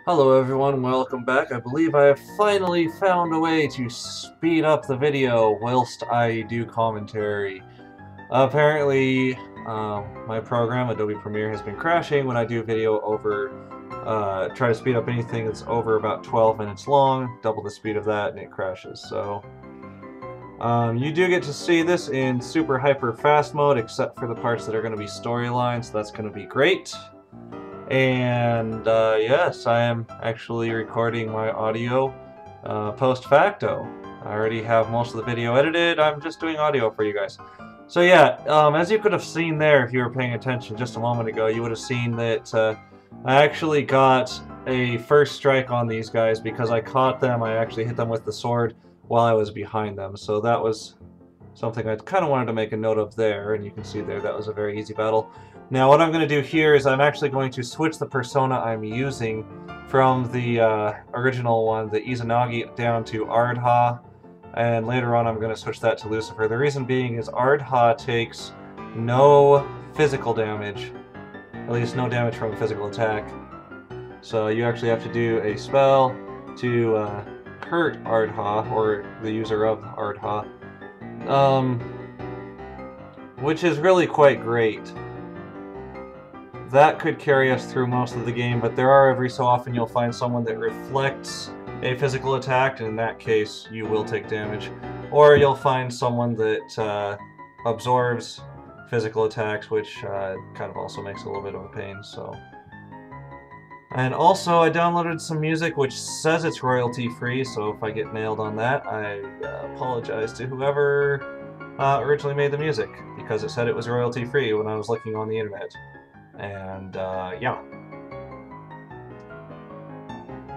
Hello everyone, welcome back. I believe I have finally found a way to speed up the video whilst I do commentary. Apparently, my program, Adobe Premiere, has been crashing when I do video over, try to speed up anything that's over about 12 minutes long, double the speed of that and it crashes. So, you do get to see this in super hyper fast mode except for the parts that are going to be storylines, so that's going to be great. And yes, I am actually recording my audio post facto. I already have most of the video edited, I'm just doing audio for you guys. So yeah, as you could have seen there if you were paying attention just a moment ago, you would have seen that I actually got a first strike on these guys because I caught them. I actually hit them with the sword while I was behind them. So that was something I kind of wanted to make a note of there, and you can see there that was a very easy battle. Now what I'm going to do here is I'm actually going to switch the persona I'm using from the original one, the Izanagi, down to Ardha, and later on I'm going to switch that to Lucifer. The reason being is Ardha takes no physical damage, at least no damage from a physical attack. So you actually have to do a spell to hurt Ardha, or the user of Ardha, which is really quite great. That could carry us through most of the game, but there are every so often you'll find someone that reflects a physical attack, and in that case you will take damage. Or you'll find someone that absorbs physical attacks, which kind of also makes a little bit of a pain. So, and also I downloaded some music which says it's royalty free, so if I get nailed on that, I apologize to whoever originally made the music, because it said it was royalty free when I was looking on the internet. And yeah,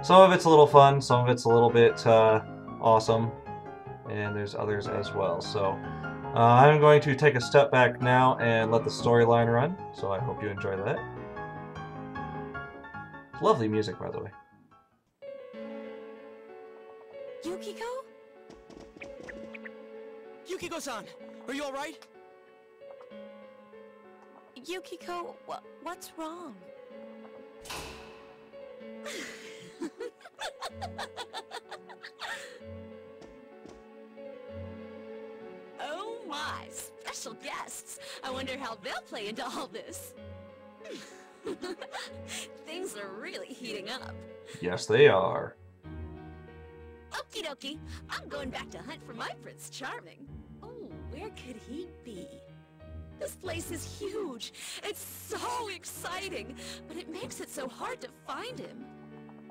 some of it's a little fun, some of it's a little bit awesome, and there's others as well. So I'm going to take a step back now and let the storyline run, so I hope you enjoy that. Lovely music, by the way. Yukiko? Yukiko-san, are you alright? Yukiko, what's wrong? Oh my, special guests. I wonder how they'll play into all this. Things are really heating up. Yes, they are. Okie dokie, I'm going back to hunt for my Prince Charming. Oh, where could he be? This place is huge. It's so exciting, but it makes it so hard to find him.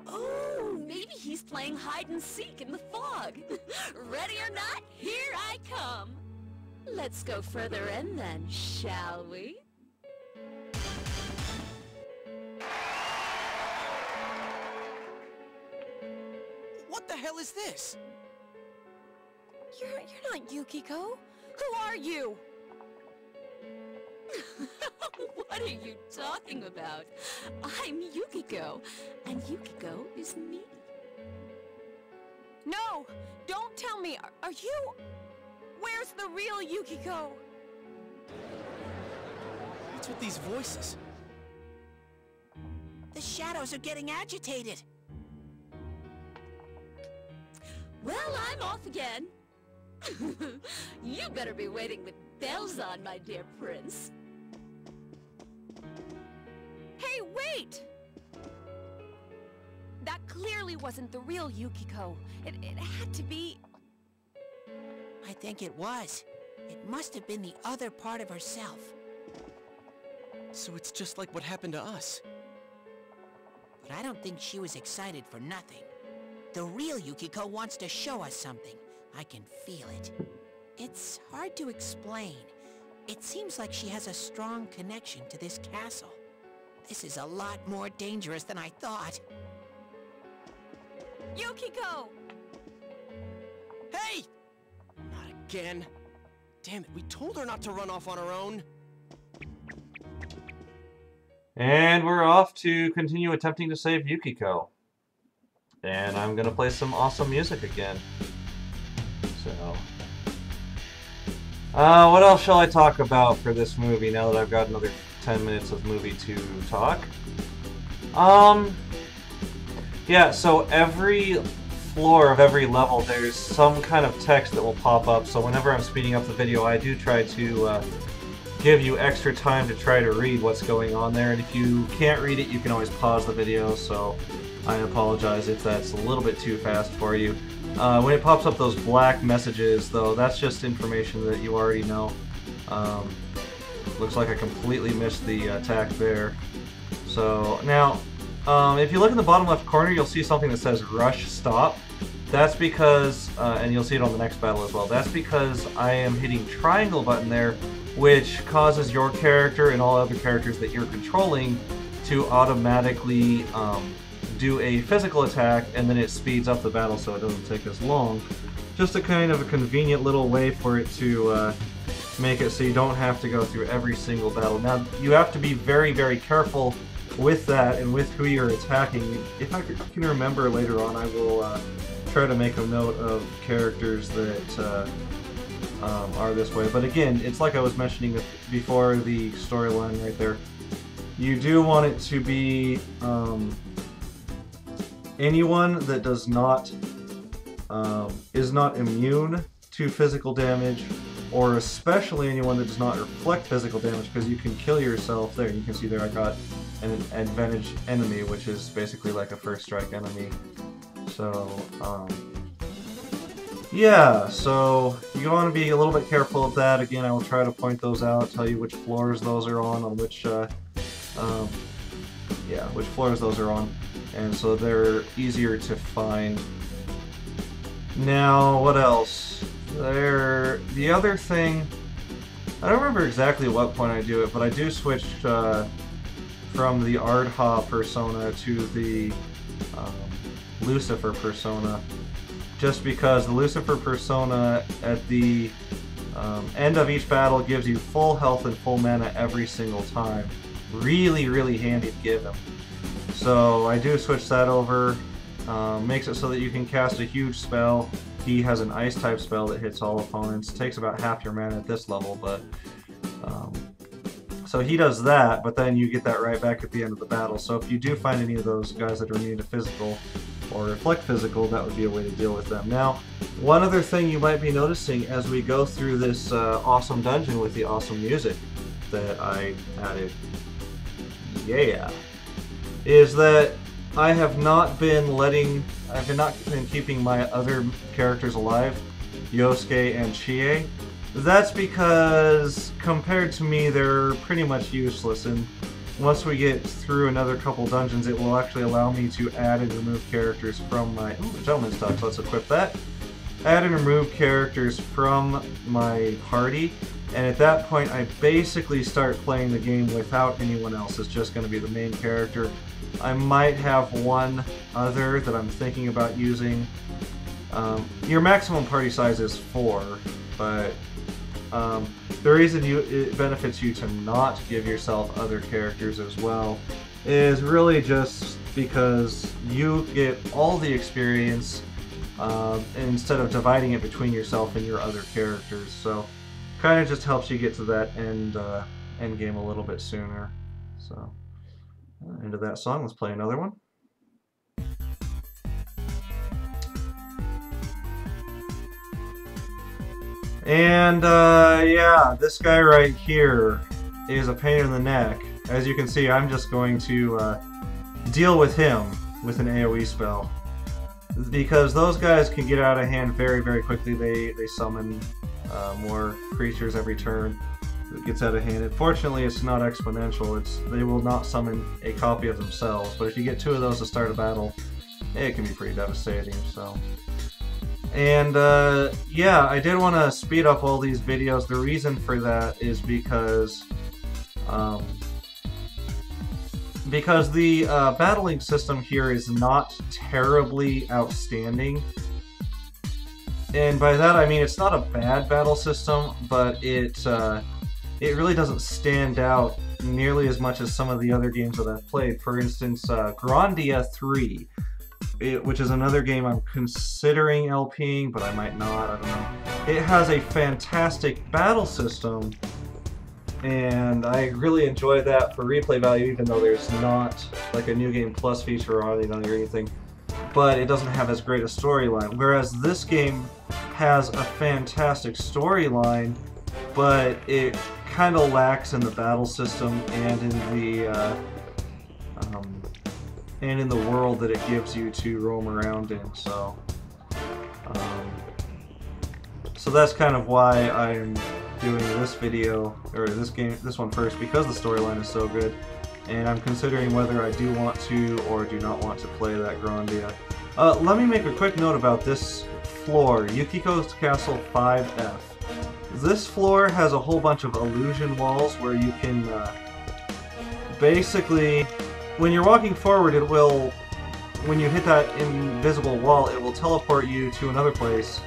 Oh, maybe he's playing hide and seek in the fog. Ready or not, here I come. Let's go further in then, shall we? What the hell is this? You're not Yukiko. Who are you? What are you talking about? I'm Yukiko, and Yukiko is me. No! Don't tell me! Are you... Where's the real Yukiko? What's with these voices? The shadows are getting agitated. Well, I'm off again. You better be waiting with bells on, my dear prince. Hey, wait! That clearly wasn't the real Yukiko. It had to be... I think it was. It must have been the other part of herself. So it's just like what happened to us. But I don't think she was excited for nothing. The real Yukiko wants to show us something. I can feel it. It's hard to explain. It seems like she has a strong connection to this castle. This is a lot more dangerous than I thought. Yukiko! Hey! Not again. Damn it, we told her not to run off on her own. And we're off to continue attempting to save Yukiko. And I'm gonna play some awesome music again. So, what else shall I talk about for this movie now that I've got another 10 minutes of movie to talk? Yeah, so every floor of every level, there's some kind of text that will pop up, so whenever I'm speeding up the video, I do try to give you extra time to try to read what's going on there, and if you can't read it, you can always pause the video, so I apologize if that's a little bit too fast for you. When it pops up those black messages, though, that's just information that you already know. Looks like I completely missed the attack there. So, now, if you look in the bottom left corner, you'll see something that says Rush Stop. That's because, and you'll see it on the next battle as well, that's because I am hitting triangle button there, which causes your character and all other characters that you're controlling to automatically do a physical attack, and then it speeds up the battle so it doesn't take as long. Just a kind of a convenient little way for it to make it so you don't have to go through every single battle. Now, you have to be very, very careful with that and with who you're attacking. If I can remember later on, I will try to make a note of characters that are this way. But again, it's like I was mentioning before the storyline right there. You do want it to be anyone that does not is not immune to physical damage, or especially anyone that does not reflect physical damage, because you can kill yourself there. You can see there I got an advantage enemy, which is basically like a first strike enemy. So, yeah, so you want to be a little bit careful of that. Again, I will try to point those out, tell you which floors those are on which, yeah, which floors those are on, and so they're easier to find. Now, what else? The other thing, I don't remember exactly at what point I do it, but I do switch from the Ardha persona to the Lucifer persona, just because the Lucifer persona at the end of each battle gives you full health and full mana every single time. Really, really handy to give him. So I do switch that over. Makes it so that you can cast a huge spell. He has an ice type spell that hits all opponents. Takes about half your mana at this level, but so he does that, but then you get that right back at the end of the battle. So if you do find any of those guys that are immune to physical or reflect physical, that would be a way to deal with them. Now, one other thing you might be noticing as we go through this awesome dungeon with the awesome music that I added, yeah, is that I have not been keeping my other characters alive, Yosuke and Chie. That's because, compared to me, they're pretty much useless, and once we get through another couple dungeons, it will actually allow me to add and remove characters from my... Ooh, Gentleman's Talk, so let's equip that. Add and remove characters from my party, and at that point I basically start playing the game without anyone else. It's just going to be the main character. I might have one other that I'm thinking about using. Your maximum party size is 4, but the reason it benefits you to not give yourself other characters as well is really just because you get all the experience instead of dividing it between yourself and your other characters. So kind of just helps you get to that end game a little bit sooner. So end of that song, let's play another one. And yeah, this guy right here is a pain in the neck. As you can see, I'm just going to deal with him with an AoE spell, because those guys can get out of hand very, very quickly. They summon more creatures every turn. It gets out of hand. Fortunately, it's not exponential. They will not summon a copy of themselves, but if you get 2 of those to start a battle, it can be pretty devastating. So. And yeah, I did want to speed up all these videos. The reason for that is because the battling system here is not terribly outstanding. And by that I mean it's not a bad battle system, but it really doesn't stand out nearly as much as some of the other games that I've played. For instance, Grandia 3. Which is another game I'm considering LPing, but I might not, I don't know. It has a fantastic battle system, and I really enjoy that for replay value, even though there's not like a New Game Plus feature on it or anything. but it doesn't have as great a storyline. Whereas this game has a fantastic storyline, but it kind of lacks in the battle system and in the world that it gives you to roam around in. So that's kind of why I'm doing this video, or this one first, because the storyline is so good, and I'm considering whether I do want to or do not want to play that Grandia. Let me make a quick note about this floor, Yukiko's Castle 5F. This floor has a whole bunch of illusion walls where you can basically, when you're walking forward, it will, when you hit that invisible wall, it will teleport you to another place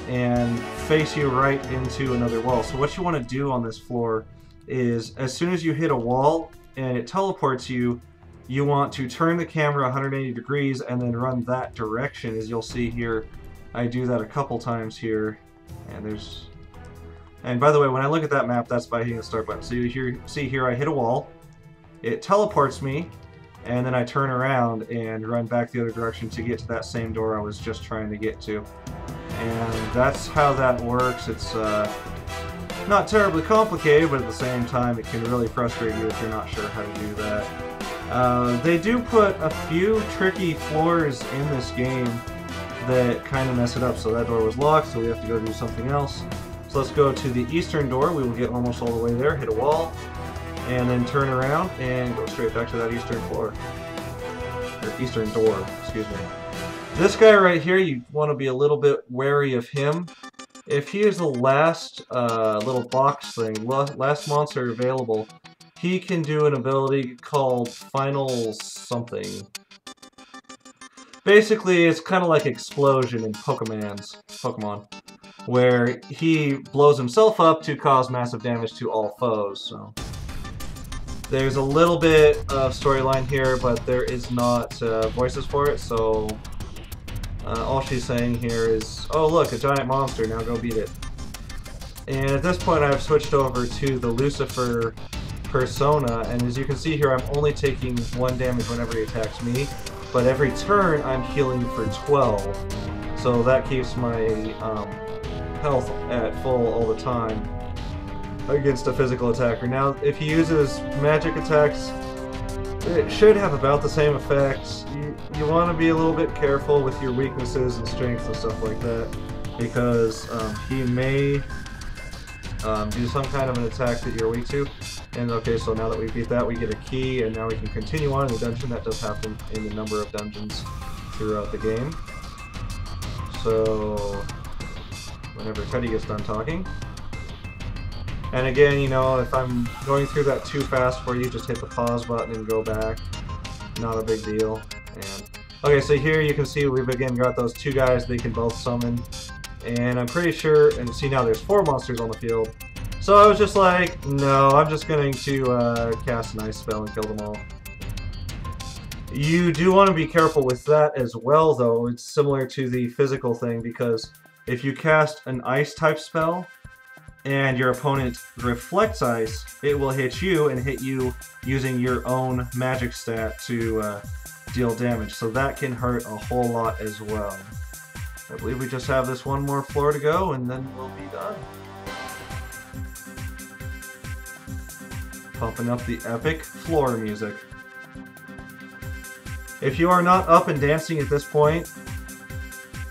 and face you right into another wall. So what you want to do on this floor is, as soon as you hit a wall and it teleports you, you want to turn the camera 180 degrees and then run that direction. As you'll see here, I do that a couple times here, and by the way, when I look at that map, that's by hitting the start button. So you see here, I hit a wall, it teleports me, and then I turn around and run back the other direction to get to that same door I was just trying to get to. And that's how that works. It's not terribly complicated, but at the same time it can really frustrate you if you're not sure how to do that. They do put a few tricky floors in this game that kind of mess it up. So that door was locked, so we have to go do something else. So let's go to the eastern door. We will get almost all the way there, hit a wall, and then turn around and go straight back to that eastern floor. Or eastern door, excuse me. This guy right here, you want to be a little bit wary of him. If he is the last little box thing, last monster available, he can do an ability called Final something. Basically, it's kind of like Explosion in Pokemon, where he blows himself up to cause massive damage to all foes. So there's a little bit of storyline here, but there is not voices for it, so all she's saying here is, oh look, a giant monster, now go beat it. And at this point I've switched over to the Lucifer persona, and as you can see here, I'm only taking 1 damage whenever he attacks me, but every turn I'm healing for 12. So that keeps my health at full all the time against a physical attacker. Now, if he uses magic attacks, it should have about the same effects. You want to be a little bit careful with your weaknesses and strengths and stuff like that, because he may do some kind of an attack that you're weak to. And okay, so now that we beat that, we get a key, and now we can continue on in the dungeon. That does happen in a number of dungeons throughout the game. So whenever Teddy gets done talking. And again, you know, if I'm going through that too fast for you, just hit the pause button and go back. Not a big deal. And okay, so here you can see we've again got those 2 guys they can both summon. And I'm pretty sure, and see now there's 4 monsters on the field. So I was just like, no, I'm just going to cast an ice spell and kill them all. You do want to be careful with that as well, though. It's similar to the physical thing, because if you cast an ice type spell, and your opponent reflects ice, it will hit you and hit you using your own magic stat to deal damage. So that can hurt a whole lot as well. I believe we just have this one more floor to go and then we'll be done. Pumping up the epic floor music. If you are not up and dancing at this point,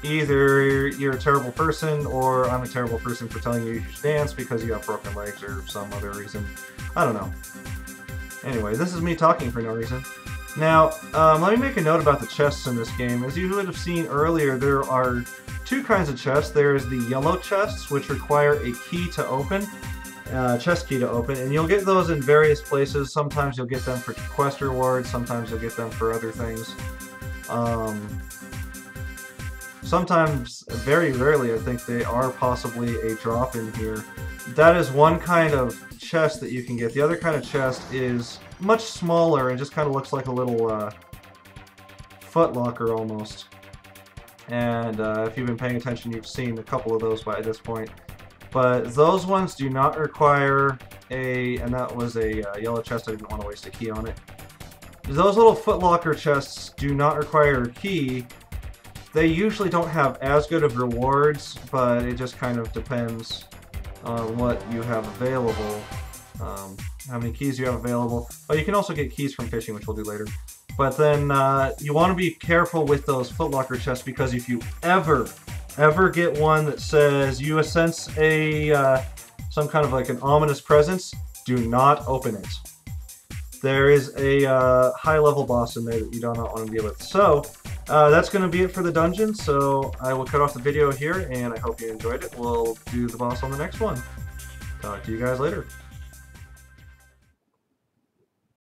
either you're a terrible person, or I'm a terrible person for telling you should dance because you have broken legs or some other reason. I don't know. Anyway, this is me talking for no reason. Now, let me make a note about the chests in this game. As you would have seen earlier, there are 2 kinds of chests. There's the yellow chests, which require a key to open, chest key to open, and you'll get those in various places. Sometimes you'll get them for quest rewards, sometimes you'll get them for other things. Sometimes, very rarely, I think they are possibly a drop in here. That is one kind of chest that you can get. The other kind of chest is much smaller and just kind of looks like a little foot locker almost. And if you've been paying attention, you've seen a couple of those by this point. But those ones do not require and that was a yellow chest, I didn't want to waste a key on it. Those little foot locker chests do not require a key, they usually don't have as good of rewards, but it just kind of depends on what you have available. How many keys you have available. Oh, you can also get keys from fishing, which we'll do later. But then you want to be careful with those footlocker chests, because if you ever get one that says you sense a some kind of like an ominous presence, do not open it. There is a high-level boss in there that you do not want to deal with. So that's going to be it for the dungeon. So I will cut off the video here, and I hope you enjoyed it. We'll do the boss on the next one. Talk to you guys later.